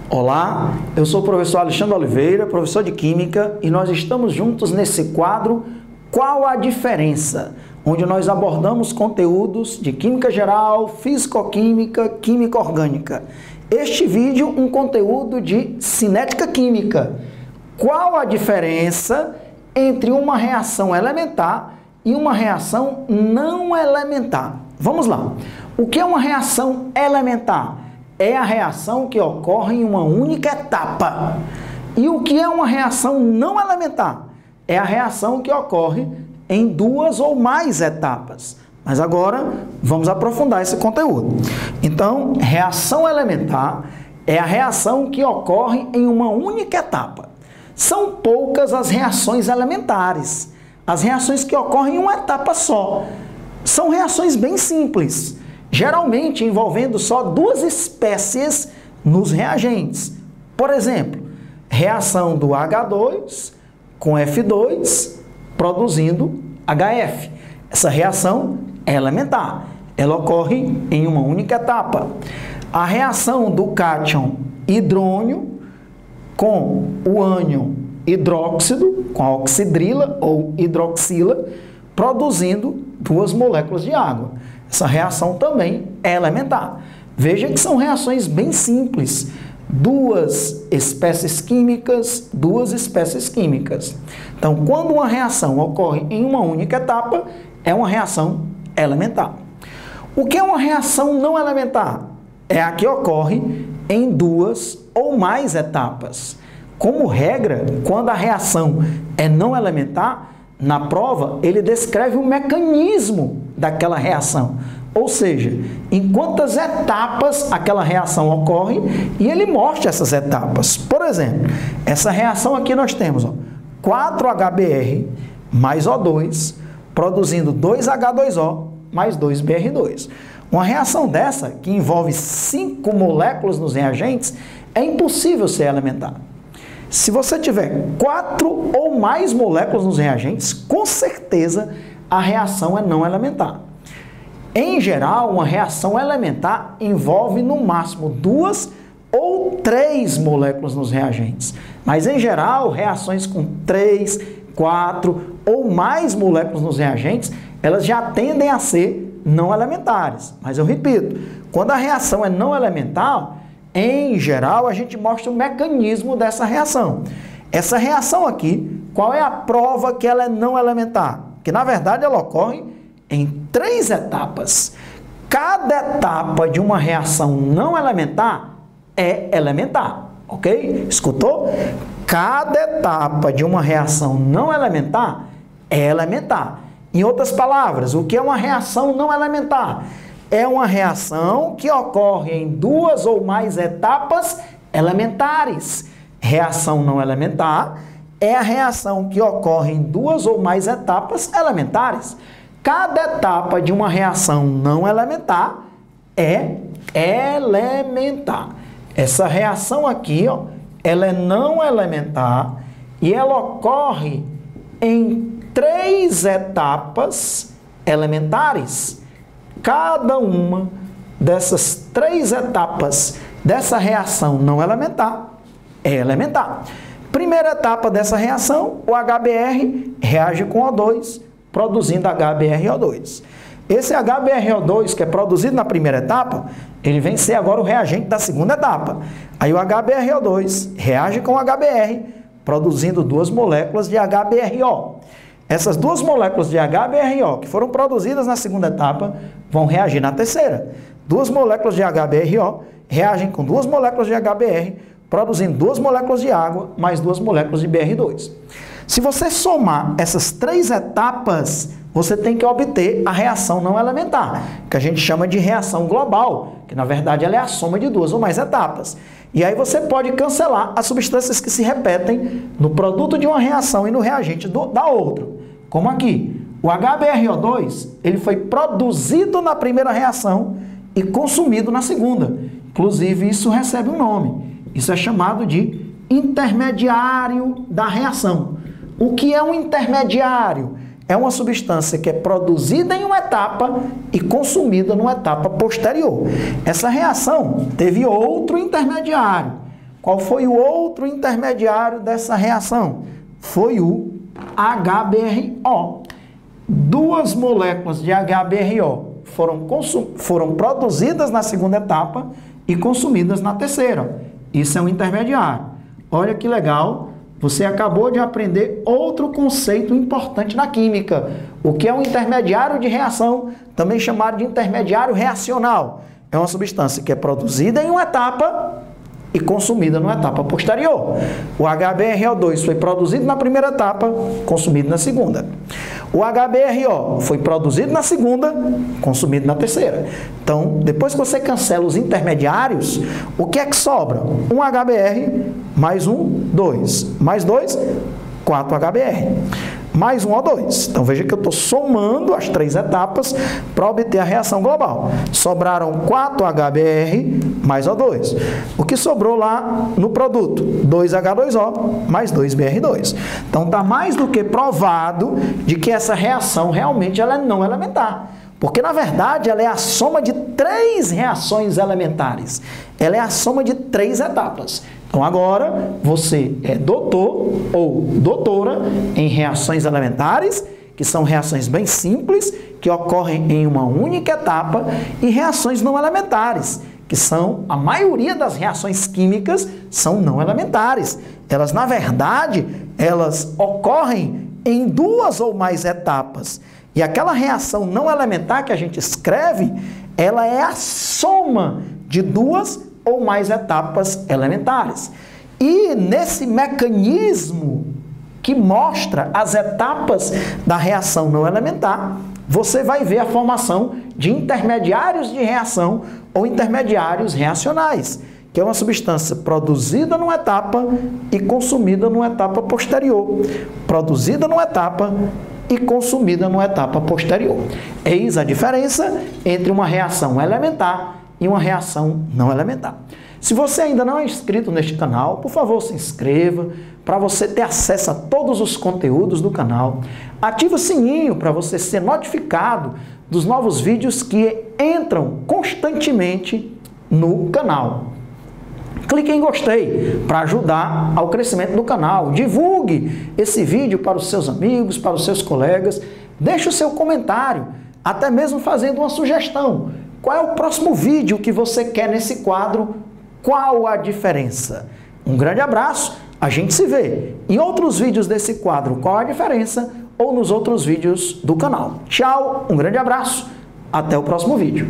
Olá, eu sou o professor Alexandre Oliveira, professor de Química, e nós estamos juntos nesse quadro Qual a Diferença?, onde nós abordamos conteúdos de Química Geral, Físico-Química, Química Orgânica. Este vídeo, um conteúdo de Cinética Química. Qual a diferença entre uma reação elementar e uma reação não elementar? Vamos lá. O que é uma reação elementar? É a reação que ocorre em uma única etapa. E o que é uma reação não elementar? É a reação que ocorre em duas ou mais etapas. Mas agora vamos aprofundar esse conteúdo. Então, reação elementar é a reação que ocorre em uma única etapa. São poucas as reações elementares, as reações que ocorrem em uma etapa só. São reações bem simples, geralmente envolvendo só duas espécies nos reagentes. Por exemplo, reação do H2 com F2 produzindo HF. Essa reação é elementar, ela ocorre em uma única etapa. A reação do cátion hidrônio com o ânion hidróxido, com a oxidrila ou hidroxila, produzindo duas moléculas de água. Essa reação também é elementar. Veja que são reações bem simples. Duas espécies químicas. Então, quando uma reação ocorre em uma única etapa, é uma reação elementar. O que é uma reação não elementar? É a que ocorre em duas ou mais etapas. Como regra, quando a reação é não elementar, na prova ele descreve o mecanismo daquela reação. Ou seja, em quantas etapas aquela reação ocorre e ele mostra essas etapas. Por exemplo, essa reação aqui nós temos 4HBr mais O2 produzindo 2H2O mais 2Br2. Uma reação dessa, que envolve 5 moléculas nos reagentes, é impossível ser elementar. Se você tiver 4 ou mais moléculas nos reagentes, com certeza a reação é não elementar. Em geral, uma reação elementar envolve no máximo 2 ou 3 moléculas nos reagentes. Mas em geral, reações com 3, 4 ou mais moléculas nos reagentes, elas já tendem a ser não elementares. Mas eu repito, quando a reação é não elementar, em geral, a gente mostra o mecanismo dessa reação. Essa reação aqui, qual é a prova que ela é não elementar? Que na verdade ela ocorre em 3 etapas. Cada etapa de uma reação não elementar é elementar, ok? Escutou? Cada etapa de uma reação não elementar é elementar. Em outras palavras, o que é uma reação não elementar? É uma reação que ocorre em 2 ou mais etapas elementares. Reação não elementar é a reação que ocorre em 2 ou mais etapas elementares. Cada etapa de uma reação não elementar é elementar. Essa reação aqui, ela é não elementar e ela ocorre em 3 etapas elementares. Cada uma dessas 3 etapas dessa reação não elementar é elementar. Primeira etapa dessa reação, o HBr reage com O2, produzindo HBrO2. Esse HBrO2 que é produzido na primeira etapa, ele vem ser agora o reagente da segunda etapa. Aí o HBrO2 reage com o HBr, produzindo 2 moléculas de HBrO. Essas 2 moléculas de HBrO que foram produzidas na segunda etapa vão reagir na terceira. 2 moléculas de HBrO reagem com 2 moléculas de HBr, produzindo 2 moléculas de água mais 2 moléculas de Br2. Se você somar essas 3 etapas, você tem que obter a reação não elementar, que a gente chama de reação global, que na verdade ela é a soma de 2 ou mais etapas. E aí você pode cancelar as substâncias que se repetem no produto de uma reação e no reagente da outra. Como aqui, o HBrO2, ele foi produzido na primeira reação e consumido na segunda. Inclusive, isso recebe um nome. Isso é chamado de intermediário da reação. O que é um intermediário? É uma substância que é produzida em uma etapa e consumida numa etapa posterior. Essa reação teve outro intermediário. Qual foi o outro intermediário dessa reação? Foi o HBRO. 2 moléculas de HBRO foram produzidas na segunda etapa e consumidas na terceira. Isso é um intermediário. Olha que legal. Você acabou de aprender outro conceito importante na química. O que é um intermediário de reação, também chamado de intermediário reacional. É uma substância que é produzida em uma etapa e consumida numa etapa posterior. O HBRO2 foi produzido na primeira etapa, consumido na segunda. O HBRO foi produzido na segunda, consumido na terceira. Então, depois que você cancela os intermediários, o que é que sobra? Um HBr mais um, 2. Mais 2, 4 HBr. Mais um O2. Então, veja que eu estou somando as 3 etapas para obter a reação global. Sobraram 4 HBr mais O2. O que sobrou lá no produto? 2H2O mais 2Br2. Então, está mais do que provado de que essa reação realmente ela é não elementar. Porque, na verdade, ela é a soma de 3 reações elementares. Ela é a soma de 3 etapas. Então, agora, você é doutor ou doutora em reações elementares, que são reações bem simples, que ocorrem em uma única etapa, e reações não elementares, que são, a maioria das reações químicas são não elementares. Elas, na verdade, elas ocorrem em 2 ou mais etapas. E aquela reação não elementar que a gente escreve, ela é a soma de 2 ou mais etapas elementares. E nesse mecanismo que mostra as etapas da reação não elementar, você vai ver a formação de intermediários de reação ou intermediários reacionais, que é uma substância produzida numa etapa e consumida numa etapa posterior. Produzida numa etapa e consumida numa etapa posterior. Eis a diferença entre uma reação elementar e uma reação não elementar. Se você ainda não é inscrito neste canal, por favor, se inscreva para você ter acesso a todos os conteúdos do canal. Ative o sininho para você ser notificado dos novos vídeos que entram constantemente no canal. Clique em gostei para ajudar ao crescimento do canal. Divulgue esse vídeo para os seus amigos, para os seus colegas. Deixe o seu comentário, até mesmo fazendo uma sugestão. Qual é o próximo vídeo que você quer nesse quadro? Qual a diferença? Um grande abraço, a gente se vê em outros vídeos desse quadro Qual a Diferença ou nos outros vídeos do canal. Tchau, um grande abraço, até o próximo vídeo.